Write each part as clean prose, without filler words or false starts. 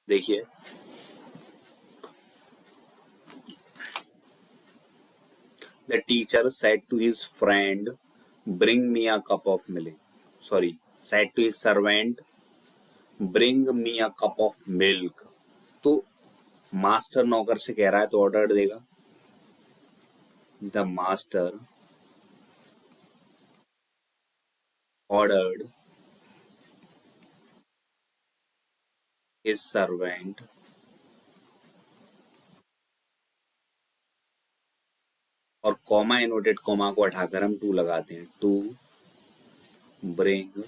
देखिए, the teacher said to his friend bring me a cup of milk, sorry, said to his servant bring me a cup of milk. तो master नौकर से कह रहा है तो ऑर्डर देगा। The master ordered his servant, और कॉमा इनवर्टेड कॉमा को हटाकर हम टू लगाते हैं, टू ब्रिंग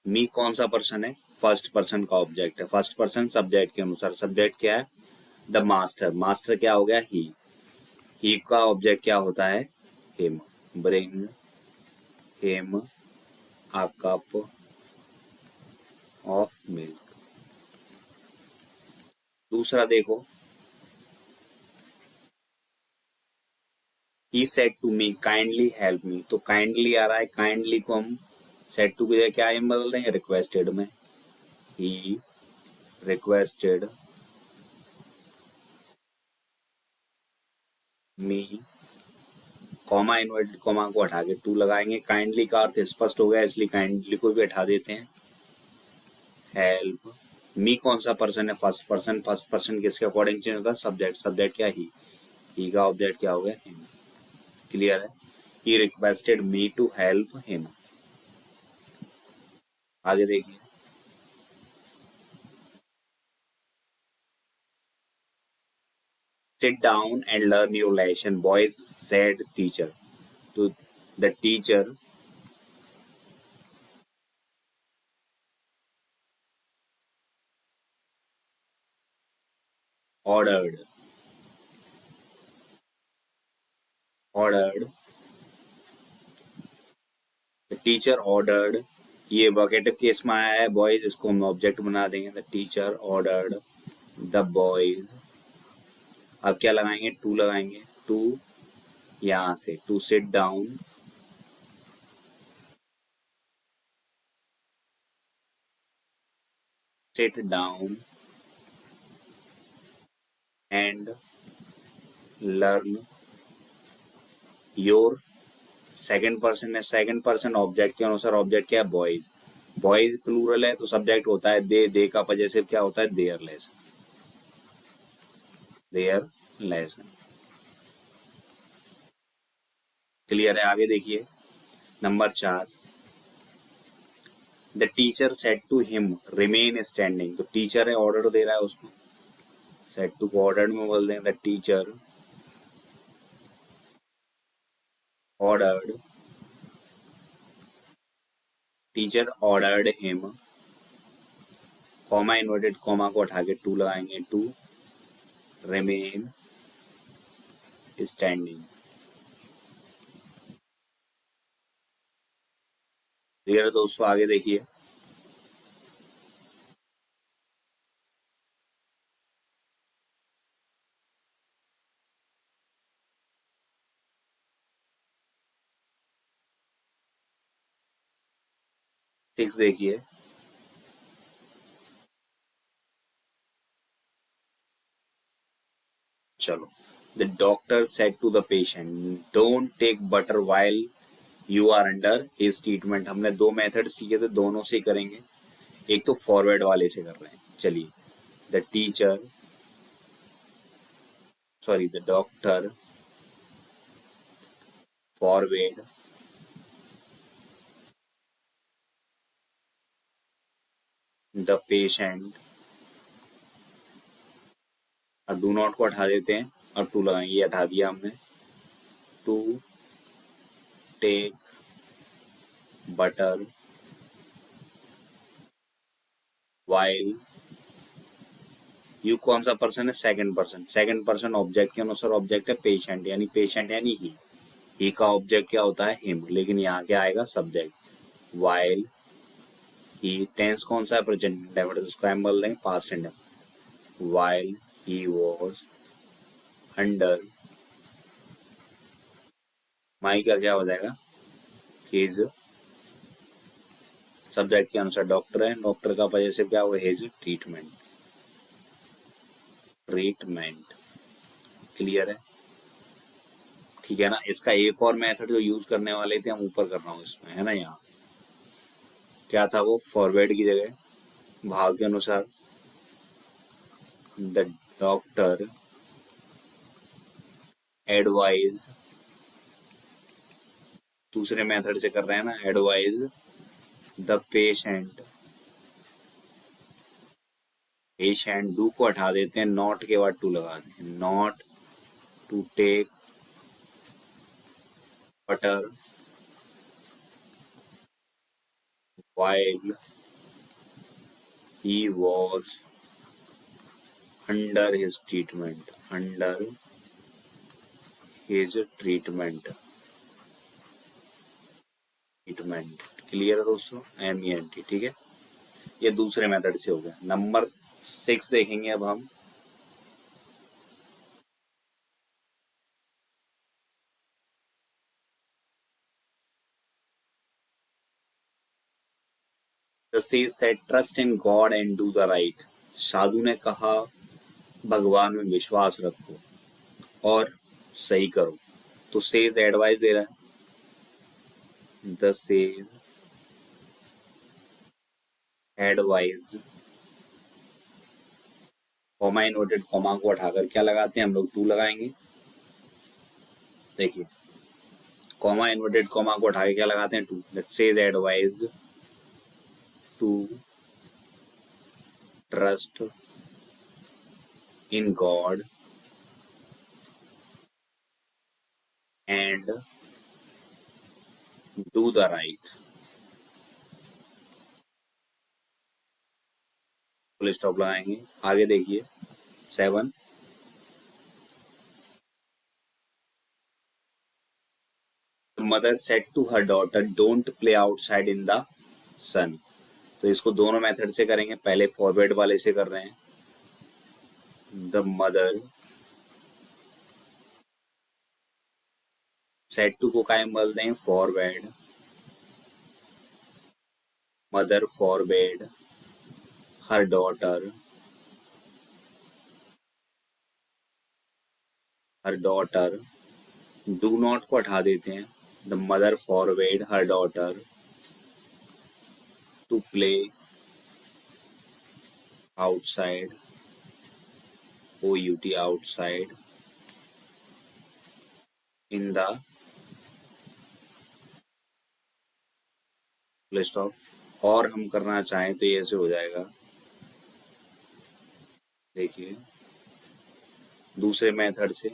मी। कौन सा पर्सन है? फर्स्ट पर्सन का ऑब्जेक्ट है। फर्स्ट पर्सन सब्जेक्ट के अनुसार, सब्जेक्ट क्या है? The master. मास्टर क्या हो गया? ही का ऑब्जेक्ट क्या होता है? Him. Bring him a cup of milk. दूसरा देखो, he said to me kindly help me. तो काइंडली आ रहा है, काइंडली को हम सेड टू की जगह क्या एम बदल देंगे? रिक्वेस्टेड में। ही रिक्वेस्टेड मी, कॉमा इन्वर्टेड कॉमा को हटा के टू लगाएंगे। काइंडली का अर्थ स्पष्ट हो गया, इसलिए काइंडली को भी हटा देते हैं। हेल्प मी कौन सा पर्सन है? First person. फर्स्ट पर्सन किसके अकॉर्डिंग चेंज होता है? सब्जेक्ट। सब्जेक्ट क्या? ही का ऑब्जेक्ट क्या हो गया? हिम। क्लियर है? He requested me to help him. आगे देखिए, sit down and learn your lesson boys, said teacher. तो the teacher ordered ordered the teacher ordered, ये वोकेटिव केस में आया है बॉयज, इसको हम ऑब्जेक्ट बना देंगे। The teacher ordered the boys. अब क्या लगाएंगे? टू लगाएंगे। टू यहां से to sit down, sit down and learn your. Second person है, सेकंड पर्सन ऑब्जेक्ट के अनुसार ऑब्जेक्ट क्या है? बॉयज। बॉयज प्लूरल है तो सब्जेक्ट होता है दे। दे का पजेसिव क्या होता है? Their lesson. Their lesson. Clear है? आगे देखिए, number 4, the teacher said to him remain standing. तो टीचर है, ऑर्डर दे रहा है उसको। सेड टू को ऑर्डर में बोल दें, the teacher ordered, teacher ordered him, comma inverted comma को हटा के टू लगाएंगे, टू रिमेन स्टैंडिंग। क्लियर दोस्तों? आगे देखिए, सिक्स देखिए, चलो, the doctor said to the patient don't take butter while you are under his treatment. हमने दो मेथड सीखे थे, दोनों से करेंगे। एक तो फॉरवर्ड वाले से कर रहे हैं, चलिए। The teacher, sorry, the doctor forward the patient, और डू नॉट को हटा देते हैं और टू लगाएंगे, ये हटा दिया हमने। To take butter while you कौन सा पर्सन है? Second person. Second person object के अनुसार ऑब्जेक्ट है पेशेंट, यानी पेशेंट यानी ही का ऑब्जेक्ट क्या होता है? हिम, लेकिन यहाँ क्या आएगा? सब्जेक्ट। वाइल ही, टेंस कौन सा है? प्रेजेंट इंडेफिनिट, उसको हम बोल देंगे past indefinite. While he was under, my का क्या हो जाएगा? हिज सब्जेक्ट के अनुसार डॉक्टर है, डॉक्टर का पजेसिव क्या हुआ, हिज ट्रीटमेंट। ट्रीटमेंट क्लियर है, ठीक है ना। इसका एक और मेथड जो यूज करने वाले थे हम ऊपर कर रहा हूँ इसमें, है ना। यहाँ क्या था, वो फॉरवर्ड की जगह भाव के अनुसार द डॉक्टर एडवाइज, दूसरे मेथड से कर रहे हैं ना, advise the patient, patient do को हटा देते हैं, नॉट के बाद टू लगा देते हैं, not to take water while he was under his treatment, under his treatment, treatment clear है दोस्तों, MENT, ठीक है। ये दूसरे मेथड से हो गया। नंबर 6 देखेंगे अब हम। The sage said, "Trust in God and do the right." साधु ने कहा भगवान में विश्वास रखो और सही करो। तो सेज एडवाइस दे रहा है, the sage advise, comma inverted comma को हटाकर क्या लगाते हैं हम लोग, टू लगाएंगे। देखिए कॉमा इन्वर्टेड कॉमा को हटा के क्या लगाते हैं, to. That says advised to trust in God and do the right. Full stop लगाएंगे। आगे देखिए 7, mother said to her daughter, don't play outside in the sun. तो इसको दोनों मेथड से करेंगे, पहले फॉरवर्ड वाले से कर रहे हैं। द मदर सेड टू को कायम बोल दें forbade, mother forbade her daughter, her daughter, do not को हटा देते हैं, the mother forbade her daughter to play outside, OUT outside, in the full stop. और हम करना चाहें तो ये ऐसे हो जाएगा। देखिए दूसरे मेथड से,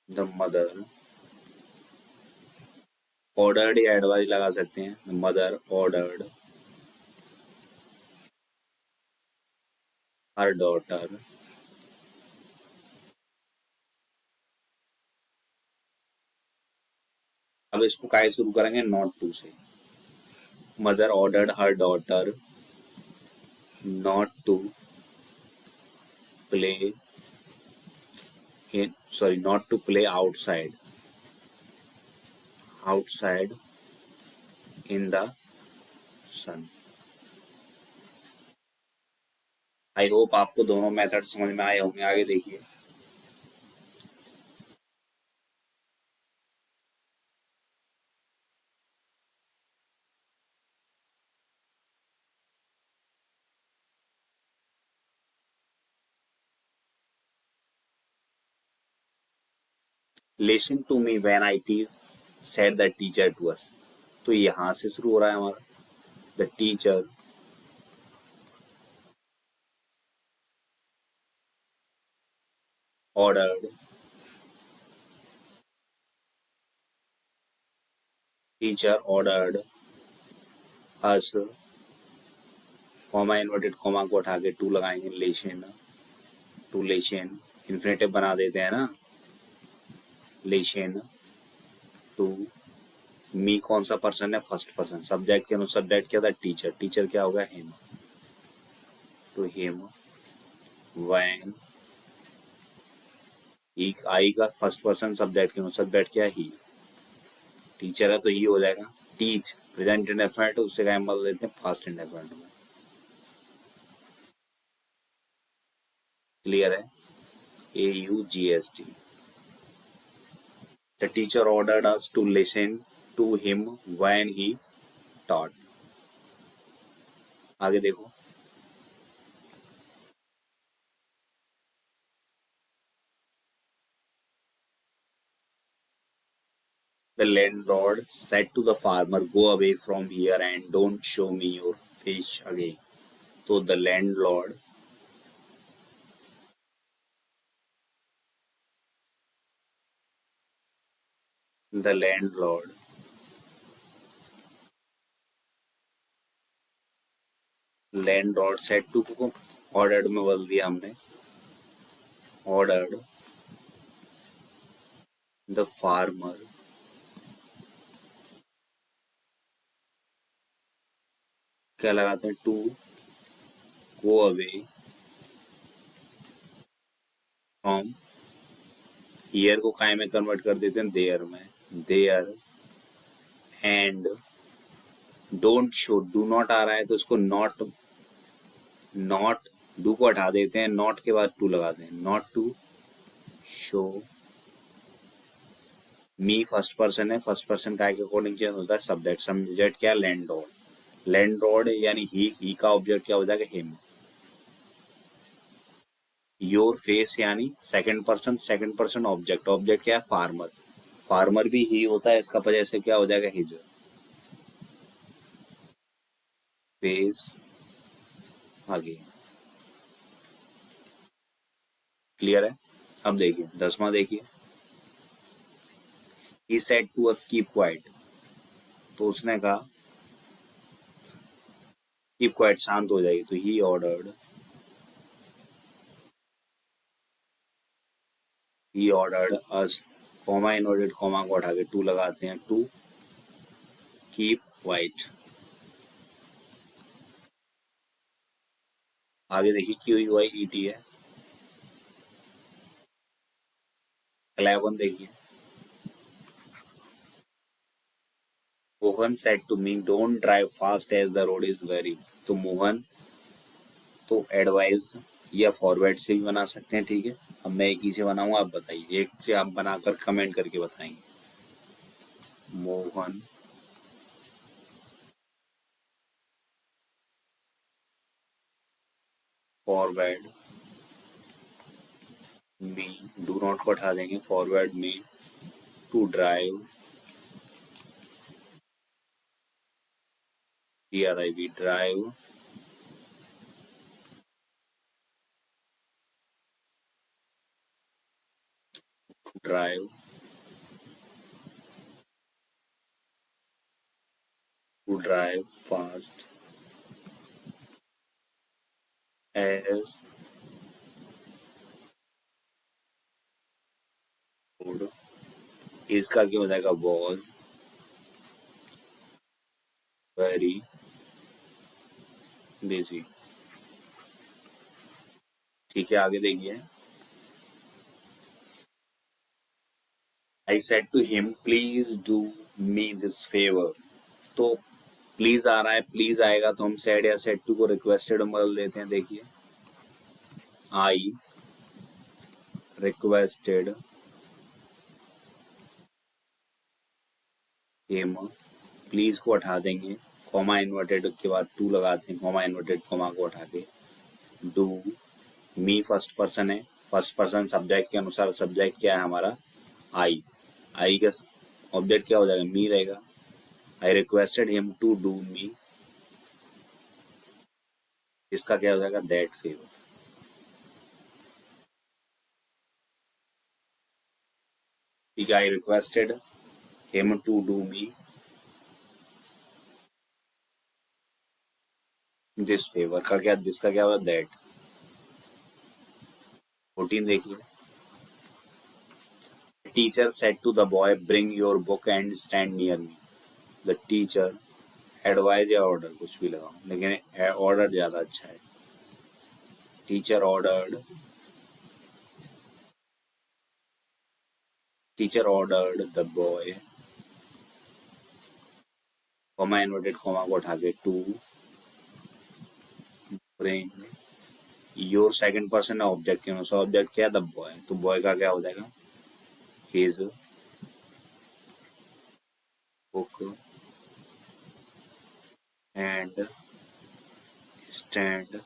द मदर ऑर्डर्ड या एडवाइस लगा सकते हैं, the mother ordered her daughter अब इसको काय शुरू करेंगे, नॉट टू से। Mother ordered her daughter not to play in, sorry, not to play outside, outside in the sun. I hope आपको दोनों मेथड समझ में आए होंगे। आगे देखिए listen to me when I teach, said the teacher to us. तो यहां से शुरू हो रहा है हमारा, the teacher ordered, teacher ordered us, comma inverted comma को उठा के टू लगाएंगे, लेशन, टू लेशन, इन्फिनेटिव बना देते हैं ना, लेशन टू। मी कौन सा पर्सन है, फर्स्ट पर्सन, सब्जेक्ट के अनुसार सब्जेक्ट क्या था, टीचर, टीचर क्या होगा, हिम, टू हिम व्हेन, ही, आई का फर्स्ट पर्सन सब्जेक्ट के अनुसार सब्जेक्ट क्या है, ही, टीचर है तो ही हो जाएगा। टीच प्रेजेंट इंडेफिनिट, उससे क्या बदल देते हैं पास्ट इंडेफिनिट में। क्लियर है? AUGST। The teacher ordered us to listen to him when he taught। आगे देखो। The landlord said to the farmer, "Go away from here and don't show me your face again." तो the landlord, the landlord landlord said to को ordered में बदल दिया हमने, ordered the farmer, क्या लगाते हैं, to go away from, here को काय में कन्वर्ट कर देते हैं there में, there and don't show, do not आ रहा है तो इसको not, not do को हटा देते हैं, not के बाद to लगाते हैं, not to show me first person है, फर्स्ट पर्सन काय के अकॉर्डिंग चेंज होता है सब्जेक्ट, सब्जेक्ट क्या, लैंडलॉर्ड, लैंडलॉर्ड यानी ही का ऑब्जेक्ट क्या हो जाएगा, हिम। योर फेस यानी सेकंड पर्सन ऑब्जेक्ट, ऑब्जेक्ट क्या है, फार्मर, फार्मर भी ही होता है, इसका वजह से क्या हो जाएगा, हिज फेस। आगे क्लियर है? अब देखिए 10वां देखिए। He said to us keep quiet, तो उसने कहा कीप क्वाइट, शांत हो जाएगी, तो he ordered us, comma inverted comma को हटा के टू लगाते हैं, टू कीप क्वाइट। आगे देखिए QUIET है। 11 देखिए। Mohan said to me don't drive fast as the road is very, तो मोहन तो एडवाइज या फॉरवर्ड से भी बना सकते हैं, ठीक है। अब मैं एक ही से बनाऊंगा, आप बताइए, एक से आप बनाकर कमेंट करके बताएंगे। Mohan forbade me, do not को हटा देंगे, forbade me to drive, DRIV drive drive to drive fast as road, इसका क्या हो जाएगा, वॉज वेरी बिजी। ठीक है, आगे देखिए। I said to him, please do me this favor। तो प्लीज आ रहा है, प्लीज आएगा तो हम सेड या सेड टू को रिक्वेस्टेड में बदल देते हैं। देखिए, आई रिक्वेस्टेड हिम, प्लीज को हटा देंगे, कॉमा इन्वर्टेड के बाद टू लगाते हैं, कॉमा इन्वर्टेड कॉमा को हटा के, डू मी फर्स्ट पर्सन है, फर्स्ट पर्सन सब्जेक्ट के अनुसार सब्जेक्ट क्या है हमारा, आई का ऑब्जेक्ट क्या हो जाएगा, मी रहेगा। I requested him to do me, इसका क्या हो जाएगा, दैट फेवर। ठीक है, I requested him to do me this favour का क्या, जिसका क्या होगा, दैट। 14 देखिए। Teacher said to the boy bring your book and stand near me. The teacher, advise या ऑर्डर कुछ भी लगाओ, लेकिन ऑर्डर ज्यादा अच्छा है। Teacher ordered the boy comma inverted comma को उठा के to bring your second person है ऑब्जेक्ट के अनुसार, ऑब्जेक्ट क्या है द बॉय, तो बॉय का क्या हो जाएगा his book and stand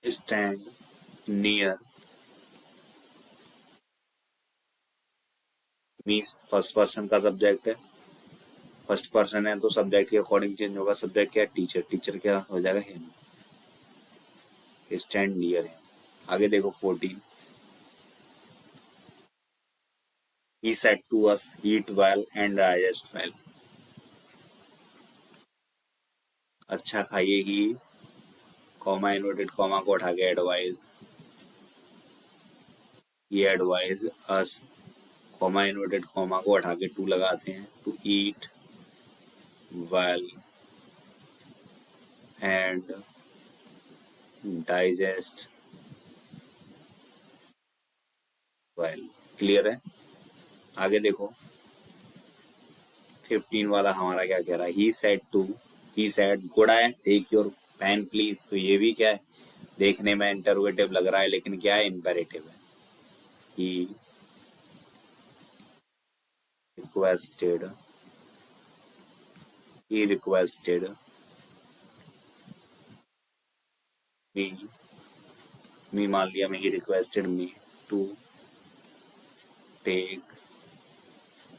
stand near means first person का सब्जेक्ट है, फर्स्ट पर्सन है तो सब्जेक्ट के अकॉर्डिंग चेंज होगा, सब्जेक्ट क्या है टीचर, टीचर क्या हो जाएगा हिम, स्टैंड नियर है। आगे देखो 14 he said to us eat well and digest well, अच्छा खाइए ही कॉमा इन्वर्टेड कॉमा को उठा के एडवाइज, ये advise us comma inverted comma को उठा के टू लगाते हैं to eat well and digest well, clear है। आगे देखो 15 वाला हमारा क्या कह रहा है, he said good I take your pen please, तो ये भी क्या है देखने में इंटरोगेटिव लग रहा है लेकिन क्या है इंपेरेटिव है। ही रिक्वेस्टेड मी मान लिया मैं, he requested me to take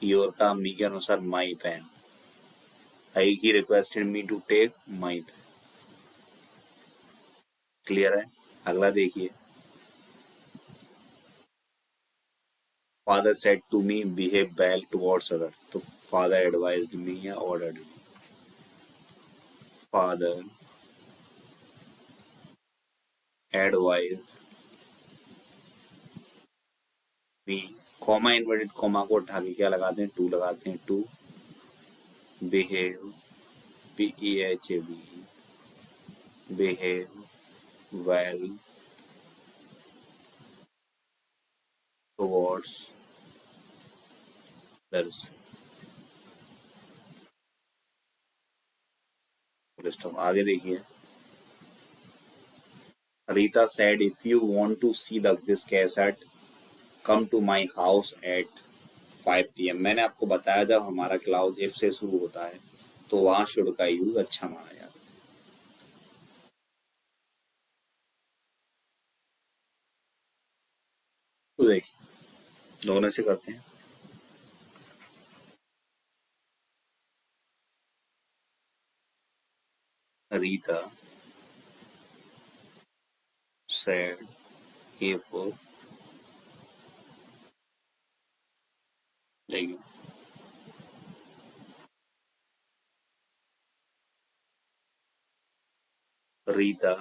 your का मी के अनुसार my pen, he requested me to take my pen, clear है। अगला देखिए father said to me behave well towards other, तो फादर एडवाइज्ड मी या ordered me, father advised me, comma inverted comma को उठा के क्या लगाते हैं टू लगाते हैं to behave PEHAV behave well towards others, आगे देखिए Rita said if you want to see this cassette come to my house at 5 PM, मैंने आपको बताया जब हमारा क्लाउड इफ से शुरू होता है तो वहां शुड का यूज अच्छा माना जाता है। तो देखिए दोनों से करते हैं, रीता said if, देखिए Rita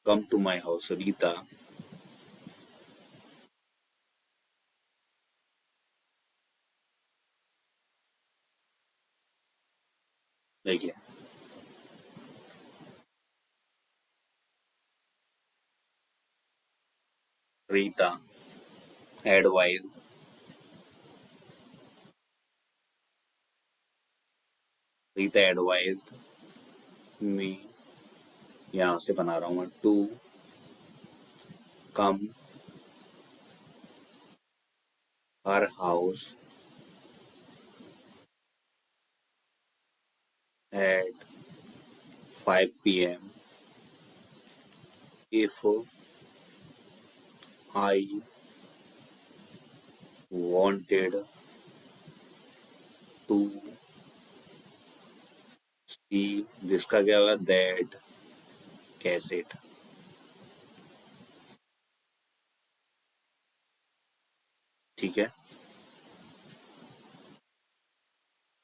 come to my house, Rita देखिए रीता एडवाइज्ड मी, यहाँ से बना रहा हूँ मैं to come her house at 5 PM if I wanted to see, जिसका क्या होगा that cassette, ठीक है।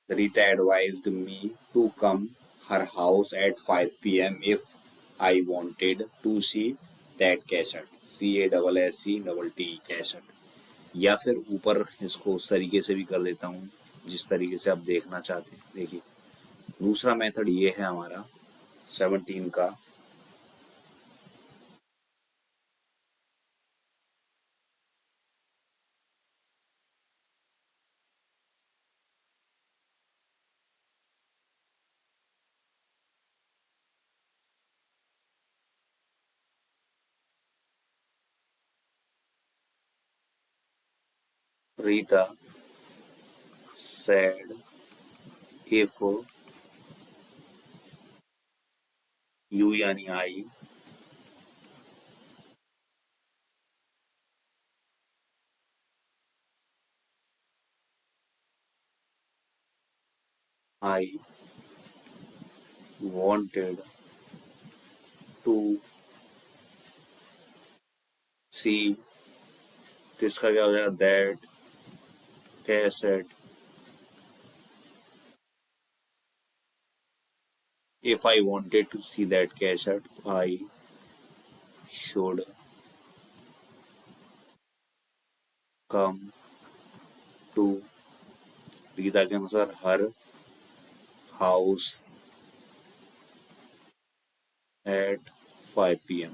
Rita advised me to come her house at 5 PM if I wanted to see that cassette, CASSETT cassette, या फिर ऊपर इसको उस तरीके से भी कर देता हूँ जिस तरीके से आप देखना चाहते हैं। देखिए दूसरा मेथड ये है हमारा 17 का रीता said if you यानी I wanted to see, तो इसका क्या हो जाएगा that cassette if I wanted to see that cassette I should come to Rita के अनुसार हर हाउस at 5 PM।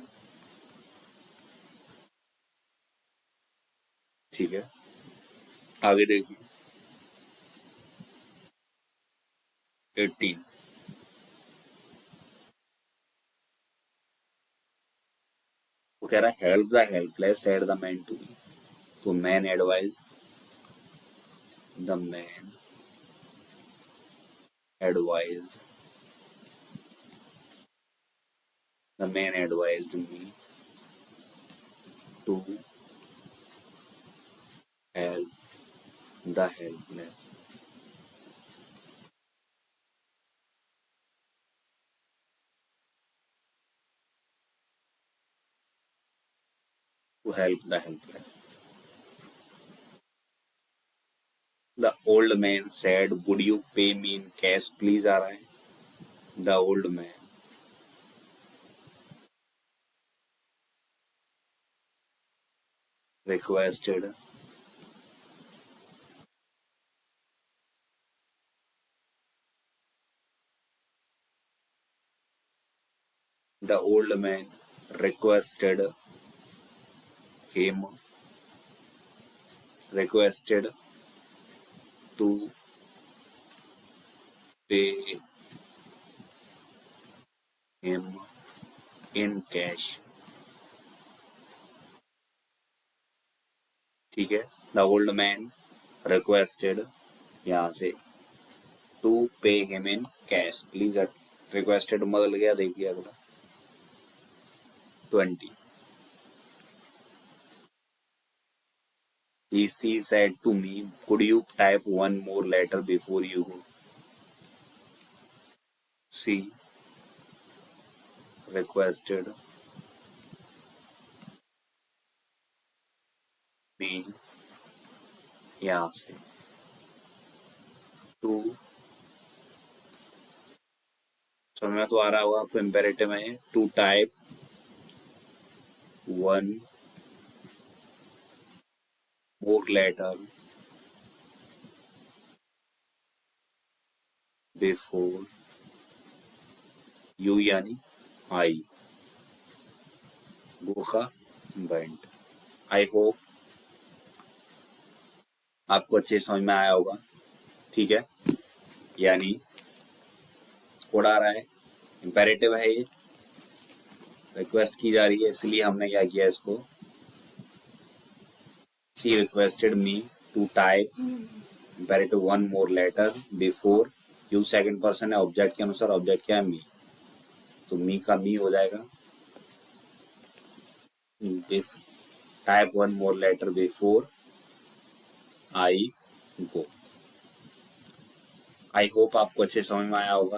ठीक है, आगे देखिए 18। वो कह रहा है help the helpless said the man to me, तो man advise the man advise the man advised me to help the helpless. To help the helpless. The old man said would you pay me in cash please आ रहा है, the old man requested the old man requested him requested to pay him in cash। ठीक है, the old man requested यहाँ से to pay him in cash please. Requested बदल गया, देखिए अगला 20। She said to me, could you type one more letter before you go? She requested me यहाँ से टू, समझ में तो आ रहा होगा आपको, इम्पेरेटिव में to type one more letter before you यानी आई गो का वेंट। आई होप आपको अच्छे समझ में आया होगा। ठीक है, यानी कोड आ रहा है, इम्पेरेटिव है, ये रिक्वेस्ट की जा रही है, इसलिए हमने क्या किया इसको, she requested me to type imperative one more letter before you, second person है, ऑब्जेक्ट के अनुसार ऑब्जेक्ट क्या है मी, तो मी का मी हो जाएगा if type one more letter before I go. I hope आपको अच्छे समझ में आया होगा।